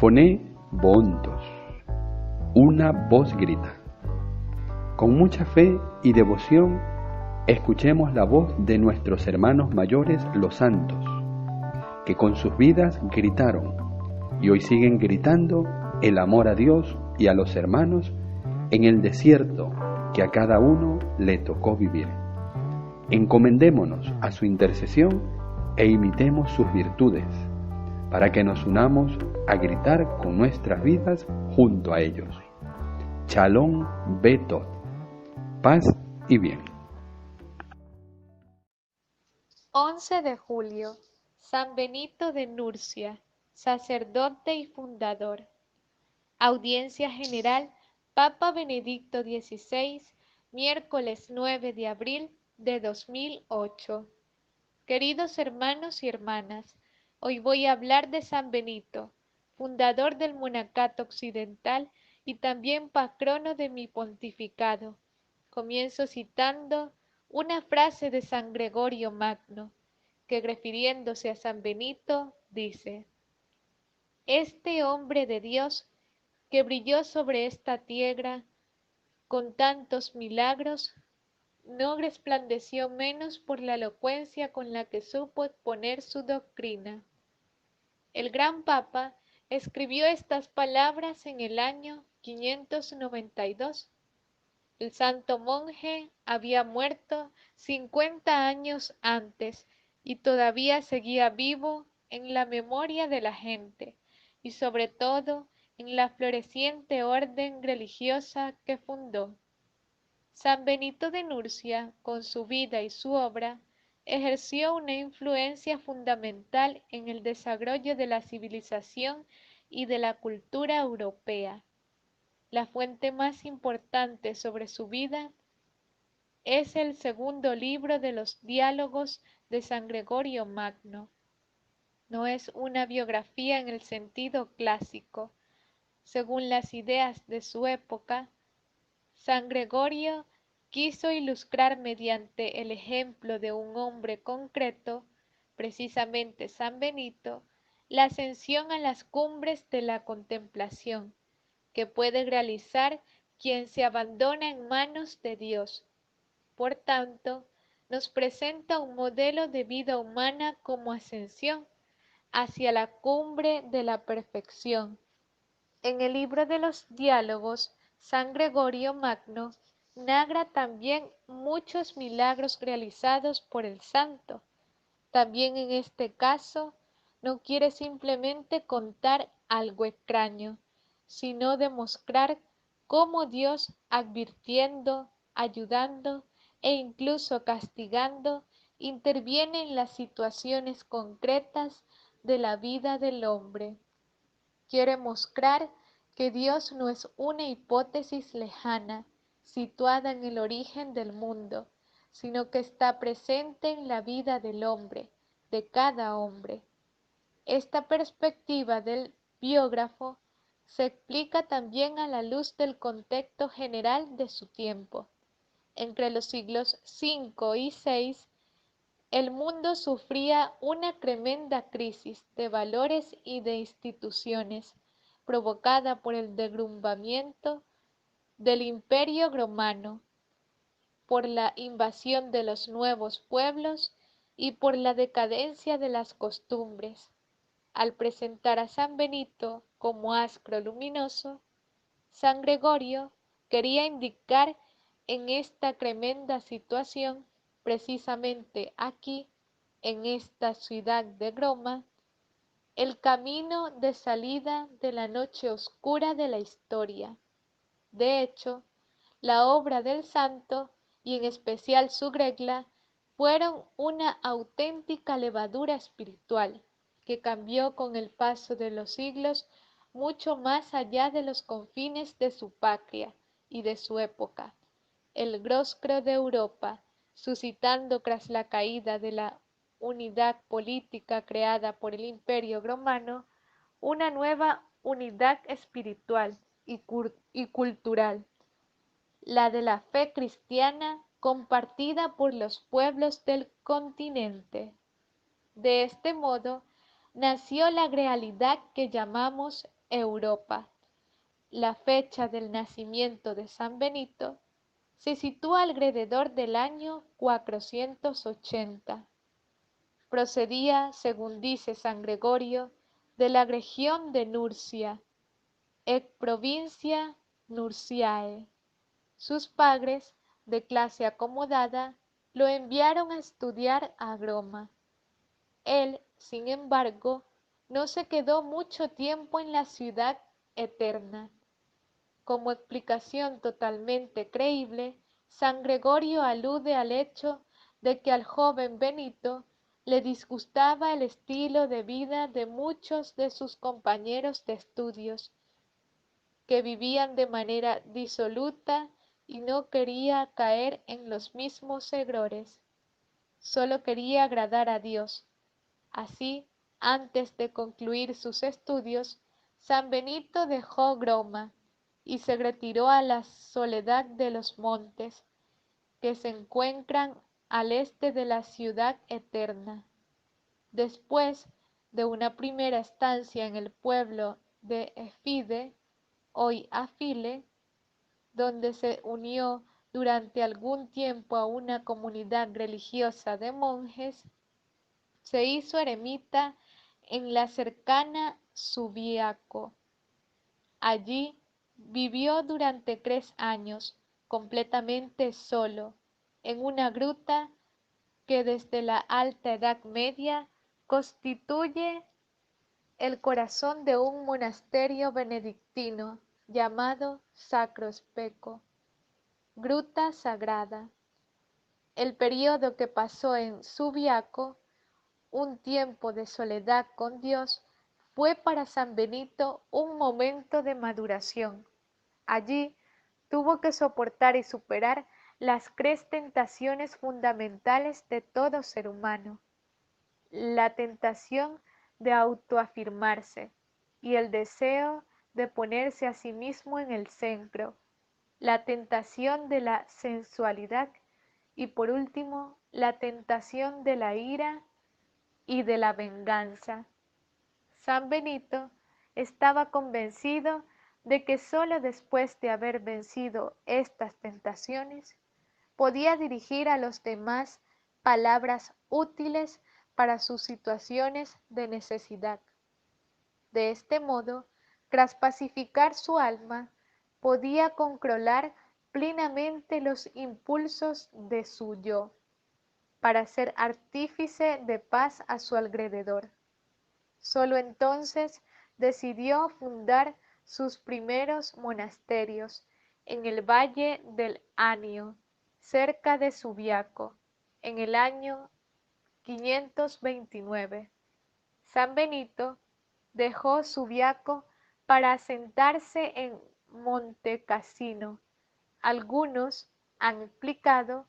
Foné Boontos. Una voz grita. Con mucha fe y devoción, escuchemos la voz de nuestros hermanos mayores, los santos, que con sus vidas gritaron y hoy siguen gritando el amor a Dios y a los hermanos en el desierto que a cada uno le tocó vivir. Encomendémonos a su intercesión e imitemos sus virtudes, para que nos unamos a gritar con nuestras vidas junto a ellos. Shalom Betot. Paz y bien. 11 de julio, San Benito de Nurcia, sacerdote y fundador. Audiencia General, Papa Benedicto XVI, miércoles 9 de abril de 2008. Queridos hermanos y hermanas, hoy voy a hablar de San Benito, fundador del monacato occidental y también patrono de mi pontificado. Comienzo citando una frase de San Gregorio Magno, que refiriéndose a San Benito dice: Este hombre de Dios que brilló sobre esta tierra con tantos milagros, no resplandeció menos por la elocuencia con la que supo exponer su doctrina. El gran Papa escribió estas palabras en el año 592. El santo monje había muerto 50 años antes y todavía seguía vivo en la memoria de la gente y sobre todo en la floreciente orden religiosa que fundó. San Benito de Nurcia, con su vida y su obra, ejerció una influencia fundamental en el desarrollo de la civilización y de la cultura europea. La fuente más importante sobre su vida es el segundo libro de los Diálogos de San Gregorio Magno. No es una biografía en el sentido clásico. Según las ideas de su época, San Gregorio quiso ilustrar mediante el ejemplo de un hombre concreto, precisamente San Benito, la ascensión a las cumbres de la contemplación que puede realizar quien se abandona en manos de Dios. Por tanto, nos presenta un modelo de vida humana como ascensión hacia la cumbre de la perfección. En el libro de los Diálogos, San Gregorio Magno narra también muchos milagros realizados por el santo. También en este caso, no quiere simplemente contar algo extraño, sino demostrar cómo Dios, advirtiendo, ayudando e incluso castigando, interviene en las situaciones concretas de la vida del hombre. Quiere mostrar que Dios no es una hipótesis lejana, situada en el origen del mundo, sino que está presente en la vida del hombre, de cada hombre. Esta perspectiva del biógrafo se explica también a la luz del contexto general de su tiempo. Entre los siglos V y VI, el mundo sufría una tremenda crisis de valores y de instituciones, provocada por el derrumbamiento del Imperio Romano, por la invasión de los nuevos pueblos y por la decadencia de las costumbres. Al presentar a San Benito como astro luminoso, San Gregorio quería indicar en esta tremenda situación, precisamente aquí, en esta ciudad de Roma, el camino de salida de la noche oscura de la historia. De hecho, la obra del santo, y en especial su regla, fueron una auténtica levadura espiritual que cambió con el paso de los siglos mucho más allá de los confines de su patria y de su época. El rostro de Europa, suscitando tras la caída de la unidad política creada por el Imperio Romano, una nueva unidad espiritual y cultural, la de la fe cristiana compartida por los pueblos del continente. De este modo, nació la realidad que llamamos Europa. La fecha del nacimiento de San Benito se sitúa alrededor del año 480. Procedía, según dice San Gregorio, de la región de Nurcia, ex provincia Nurciae. Sus padres, de clase acomodada, lo enviaron a estudiar a Roma. Él, sin embargo, no se quedó mucho tiempo en la ciudad eterna. Como explicación totalmente creíble, San Gregorio alude al hecho de que al joven Benito le disgustaba el estilo de vida de muchos de sus compañeros de estudios, que vivían de manera disoluta y no quería caer en los mismos errores. Solo quería agradar a Dios. Así, antes de concluir sus estudios, San Benito dejó Roma y se retiró a la soledad de los montes, que se encuentran al este de la ciudad eterna. Después de una primera estancia en el pueblo de Efide, hoy Afile, donde se unió durante algún tiempo a una comunidad religiosa de monjes, se hizo eremita en la cercana Subiaco. Allí vivió durante 3 años, completamente solo, en una gruta que desde la Alta Edad Media constituye el corazón de un monasterio benedictino llamado Sacro Speco, gruta sagrada. El período que pasó en Subiaco, un tiempo de soledad con Dios, fue para San Benito un momento de maduración. Allí tuvo que soportar y superar las 3 tentaciones fundamentales de todo ser humano: la tentación de autoafirmarse y el deseo de ponerse a sí mismo en el centro, la tentación de la sensualidad y, por último, la tentación de la ira y de la venganza. San Benito estaba convencido de que sólo después de haber vencido estas tentaciones podía dirigir a los demás palabras útiles para sus situaciones de necesidad. De este modo, tras pacificar su alma, podía controlar plenamente los impulsos de su yo, para ser artífice de paz a su alrededor. Solo entonces decidió fundar sus primeros monasterios en el valle del Anio, cerca de Subiaco, en el año 529. San Benito dejó Subiaco para asentarse en Montecassino. Algunos han explicado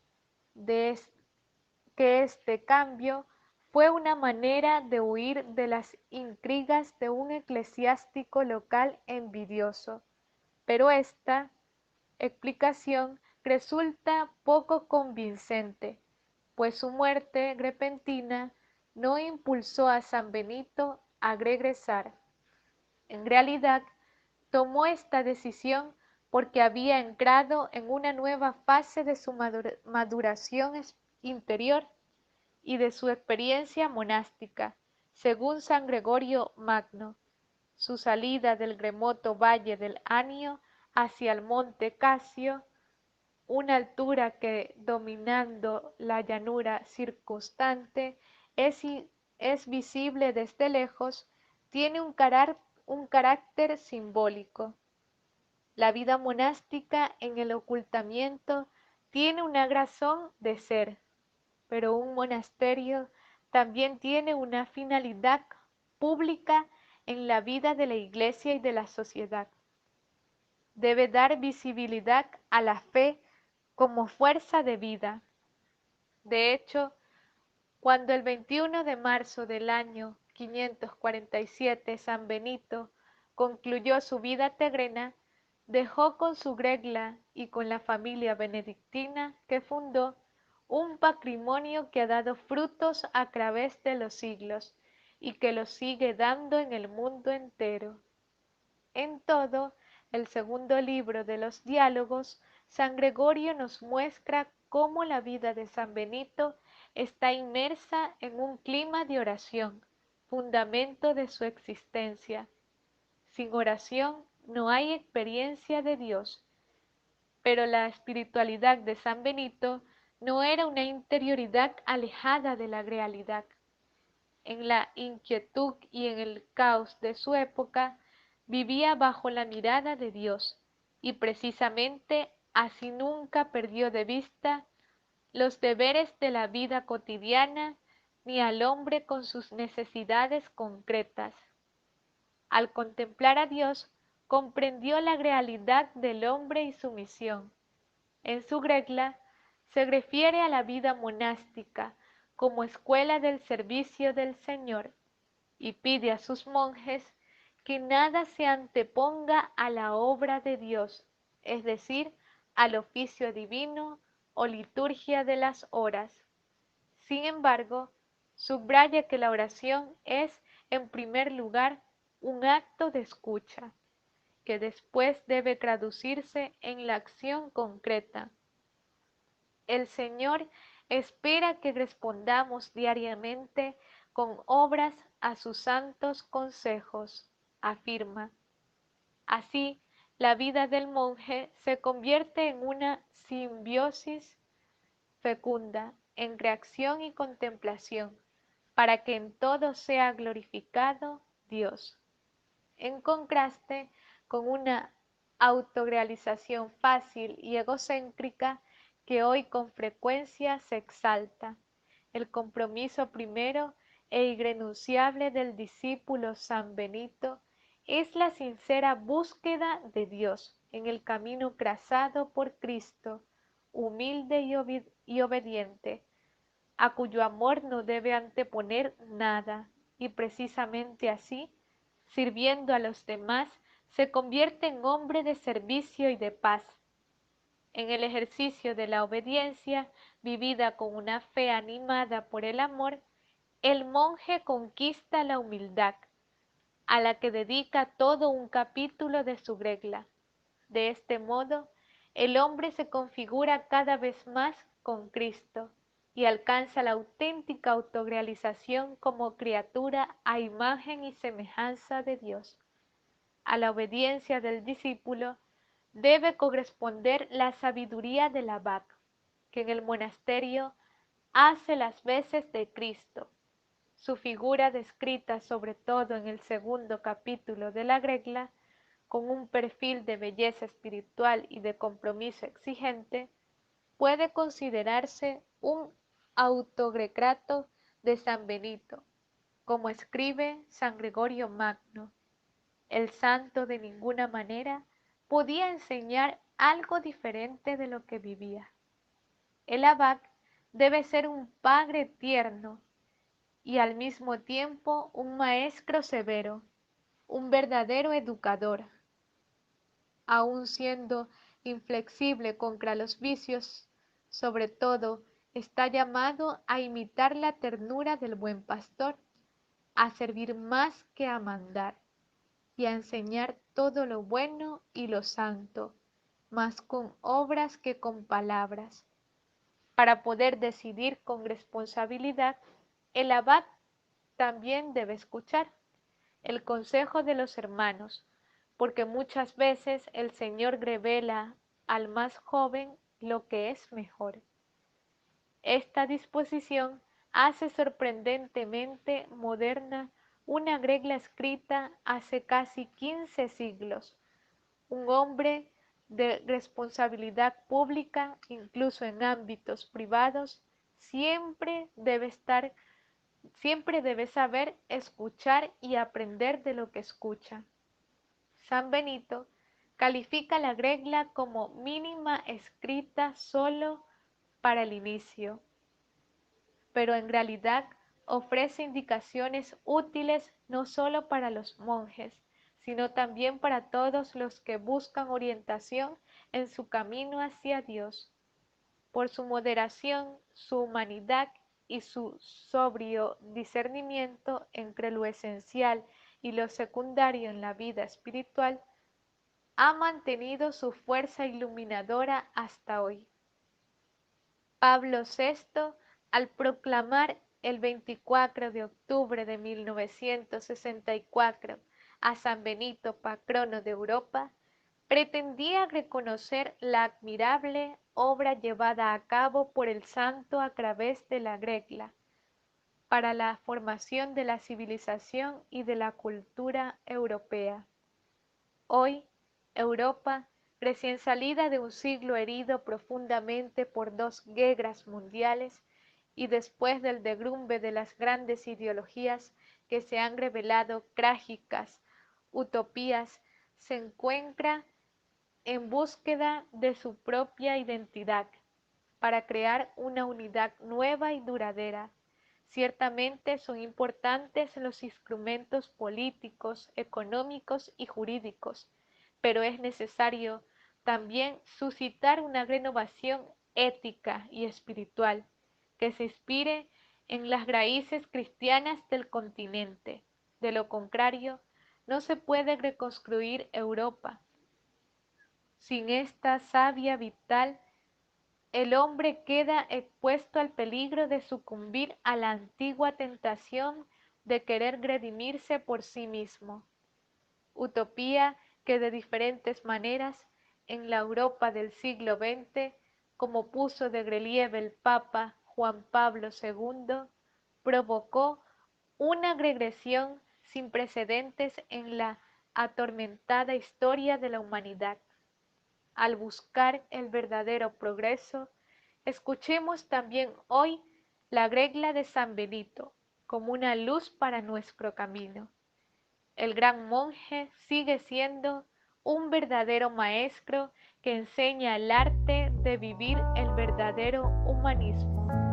que este cambio fue una manera de huir de las intrigas de un eclesiástico local envidioso, pero esta explicación resulta poco convincente, pues su muerte repentina no impulsó a San Benito a regresar. En realidad, tomó esta decisión porque había entrado en una nueva fase de su maduración interior y de su experiencia monástica, según San Gregorio Magno. Su salida del remoto valle del Anio hacia el monte Casio, una altura que, dominando la llanura circunstante, es visible desde lejos, tiene un carácter simbólico. La vida monástica en el ocultamiento tiene una razón de ser, pero un monasterio también tiene una finalidad pública en la vida de la Iglesia y de la sociedad. Debe dar visibilidad a la fe como fuerza de vida. De hecho, cuando el 21 de marzo del año 547 San Benito concluyó su vida terrena, dejó con su regla y con la familia benedictina que fundó un patrimonio que ha dado frutos a través de los siglos y que los sigue dando en el mundo entero. En todo el segundo libro de los Diálogos, San Gregorio nos muestra cómo la vida de San Benito está inmersa en un clima de oración, fundamento de su existencia. Sin oración no hay experiencia de Dios, pero la espiritualidad de San Benito no era una interioridad alejada de la realidad. En la inquietud y en el caos de su época, vivía bajo la mirada de Dios, y precisamente así nunca perdió de vista los deberes de la vida cotidiana ni al hombre con sus necesidades concretas. Al contemplar a Dios, comprendió la realidad del hombre y su misión. En su regla se refiere a la vida monástica como escuela del servicio del Señor y pide a sus monjes que nada se anteponga a la obra de Dios, es decir, al oficio divino o liturgia de las horas. Sin embargo, subraya que la oración es, en primer lugar, un acto de escucha, que después debe traducirse en la acción concreta. El Señor espera que respondamos diariamente con obras a sus santos consejos, afirma. Así, la vida del monje se convierte en una simbiosis fecunda, en reacción y contemplación, para que en todo sea glorificado Dios. En contraste con una autorrealización fácil y egocéntrica que hoy con frecuencia se exalta, el compromiso primero e irrenunciable del discípulo San Benito es la sincera búsqueda de Dios en el camino trazado por Cristo, humilde y obediente, a cuyo amor no debe anteponer nada, y precisamente así, sirviendo a los demás, se convierte en hombre de servicio y de paz. En el ejercicio de la obediencia, vivida con una fe animada por el amor, el monje conquista la humildad, a la que dedica todo un capítulo de su regla. De este modo, el hombre se configura cada vez más con Cristo y alcanza la auténtica autorrealización como criatura a imagen y semejanza de Dios. A la obediencia del discípulo debe corresponder la sabiduría del abad, que en el monasterio hace las veces de Cristo. Su figura descrita sobre todo en el segundo capítulo de la regla, con un perfil de belleza espiritual y de compromiso exigente, puede considerarse un autoretrato de San Benito, como escribe San Gregorio Magno. El santo de ninguna manera podía enseñar algo diferente de lo que vivía. El abad debe ser un padre tierno y al mismo tiempo un maestro severo, un verdadero educador. Aun siendo inflexible contra los vicios, sobre todo está llamado a imitar la ternura del buen pastor, a servir más que a mandar, y a enseñar todo lo bueno y lo santo, más con obras que con palabras. Para poder decidir con responsabilidad, el abad también debe escuchar el consejo de los hermanos, porque muchas veces el Señor revela al más joven lo que es mejor. Esta disposición hace sorprendentemente moderna una regla escrita hace casi 15 siglos. Un hombre de responsabilidad pública, incluso en ámbitos privados, siempre debe saber escuchar y aprender de lo que escucha. San Benito califica la regla como mínima escrita solo para el inicio, pero en realidad ofrece indicaciones útiles no solo para los monjes, sino también para todos los que buscan orientación en su camino hacia Dios. Por su moderación, su humanidad y su sobrio discernimiento entre lo esencial y lo secundario en la vida espiritual, ha mantenido su fuerza iluminadora hasta hoy. Pablo VI, al proclamar el 24 de octubre de 1964 a San Benito patrono de Europa, pretendía reconocer la admirable obra llevada a cabo por el santo a través de la regla para la formación de la civilización y de la cultura europea. Hoy, Europa, recién salida de un siglo herido profundamente por dos guerras mundiales y después del derrumbe de las grandes ideologías que se han revelado trágicas utopías, se encuentra en búsqueda de su propia identidad para crear una unidad nueva y duradera. Ciertamente son importantes los instrumentos políticos, económicos y jurídicos, pero es necesario también suscitar una renovación ética y espiritual que se inspire en las raíces cristianas del continente. De lo contrario, no se puede reconstruir Europa. Sin esta savia vital, el hombre queda expuesto al peligro de sucumbir a la antigua tentación de querer redimirse por sí mismo. Utopía que de diferentes maneras en la Europa del siglo XX, como puso de relieve el Papa Juan Pablo II, provocó una regresión sin precedentes en la atormentada historia de la humanidad. Al buscar el verdadero progreso, escuchemos también hoy la regla de San Benito como una luz para nuestro camino. El gran monje sigue siendo un verdadero maestro que enseña el arte de vivir el verdadero humanismo.